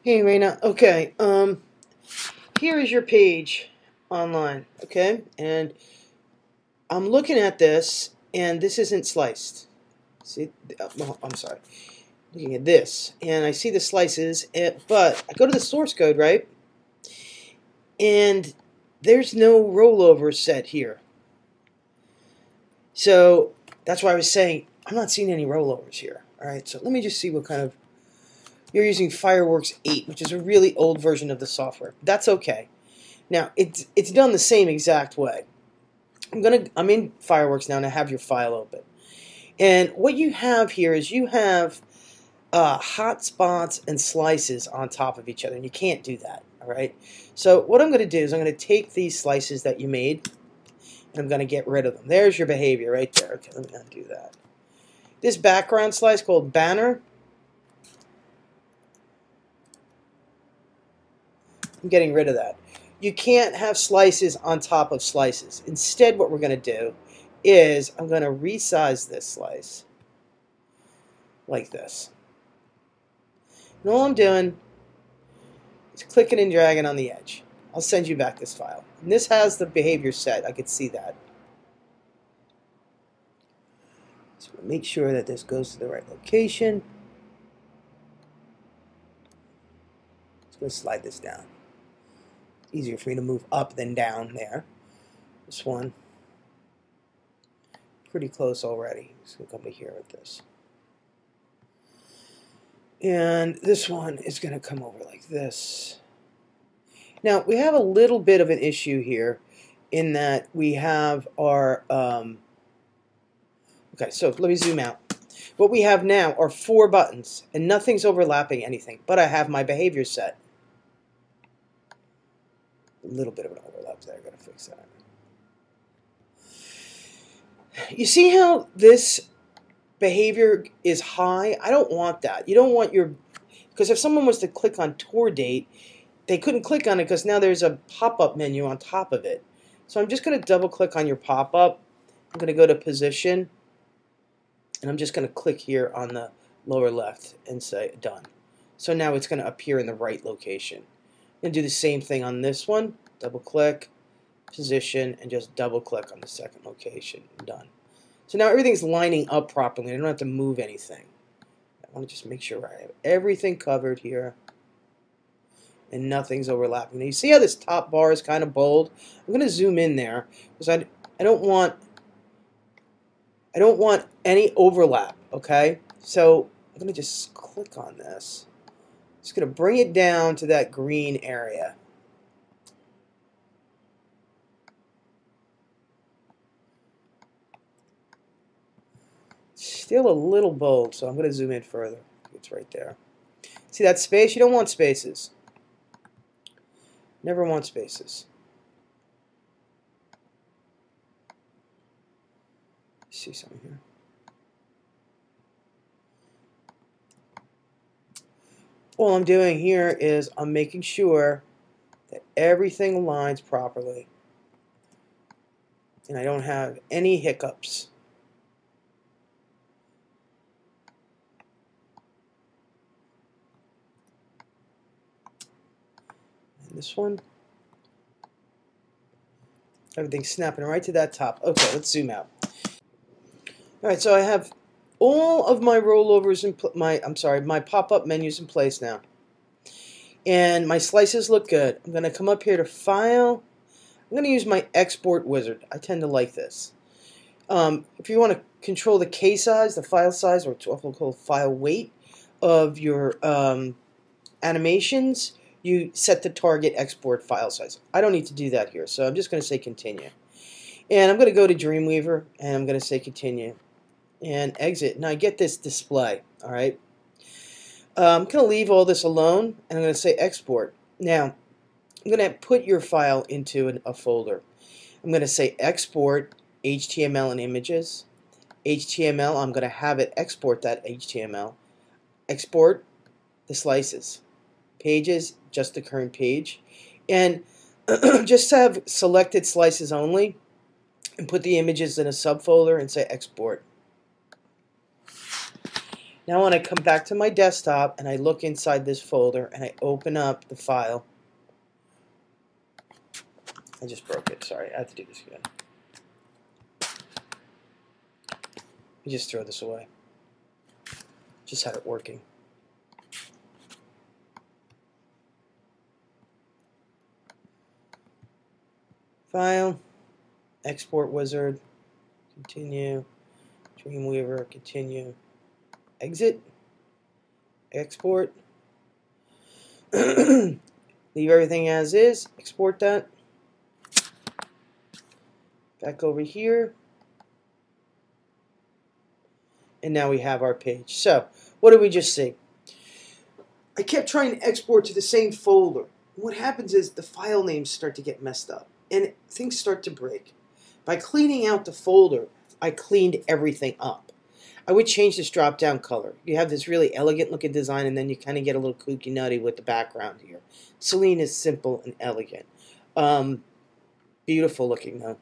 Hey, Raina. Okay, here is your page online, okay? And I'm looking at this, and this isn't sliced. See, well, I'm sorry. Looking at this, and I see the slices, but I go to the source code, right? And there's no rollover set here. So that's why I was saying I'm not seeing any rollovers here. All right, so let me just see what kind of... You're using Fireworks 8, which is a really old version of the software. That's okay. Now, it's done the same exact way. I'm in Fireworks now, and I have your file open. And what you have here is you have hotspots and slices on top of each other, and you can't do that, all right? So what I'm going to do is I'm going to take these slices that you made, and I'm going to get rid of them. There's your behavior right there. Okay, let me undo that. This background slice called banner, I'm getting rid of that. You can't have slices on top of slices. Instead, what we're going to do is I'm going to resize this slice like this. And all I'm doing is clicking and dragging on the edge. I'll send you back this file. And this has the behavior set. I could see that. So make sure that this goes to the right location. Just going to slide this down. Easier for me to move up than down there. This one, pretty close already. Just going to come to here with this. And this one is going to come over like this. Now, we have a little bit of an issue here in that we have our... okay, so let me zoom out. What we have now are 4 buttons, and nothing's overlapping anything, but I have my behavior set. A little bit of an overlap there. I've got to fix that. You see how this behavior is high? I don't want that. You don't want your... Because if someone was to click on tour date, they couldn't click on it because now there's a pop-up menu on top of it. So I'm just going to double-click on your pop-up. I'm going to go to position, and I'm just going to click here on the lower left and say done. So now it's going to appear in the right location. I'm going to do the same thing on this one. Double-click, position, and just double-click on the second location. Done. So now everything's lining up properly. I don't have to move anything. I want to just make sure I have everything covered here and nothing's overlapping. Now you see how this top bar is kind of bold? I'm going to zoom in there because I don't want any overlap, okay? So I'm going to just click on this. Just going to bring it down to that green area. Still a little bold, so I'm going to zoom in further. It's right there. See that space? You don't want spaces. Never want spaces. See something here. All I'm doing here is I'm making sure that everything aligns properly and I don't have any hiccups. And this one, everything's snapping right to that top. Okay, let's zoom out. All right, so I have all of my rollovers in my pop-up menus in place now. And my slices look good. I'm going to come up here to File. I'm going to use my export wizard. I tend to like this. If you want to control the K size, the file size, or it's often called file weight of your animations, you set the target export file size. I don't need to do that here, so I'm just going to say continue. And I'm going to go to Dreamweaver, and I'm going to say continue. And exit. Now I get this display, all right? I'm going to leave all this alone, and I'm going to say export. Now, I'm going to put your file into a folder. I'm going to say export HTML and images. HTML, I'm going to have it export that HTML. Export the slices. Pages, just the current page. And just have selected slices only, and put the images in a subfolder and say export. Now when I come back to my desktop and I look inside this folder and I open up the file, I just broke it, sorry, I have to do this again. You just throw this away. Just had it working. File, export wizard, continue, Dreamweaver, continue, exit, export, leave everything as is, export that, back over here, and now we have our page. So, what did we just see? I kept trying to export to the same folder. What happens is the file names start to get messed up, and things start to break. By cleaning out the folder, I cleaned everything up. I would change this drop-down color. You have this really elegant looking design, and then you kind of get a little kooky nutty with the background here. Celine is simple and elegant. Beautiful looking though.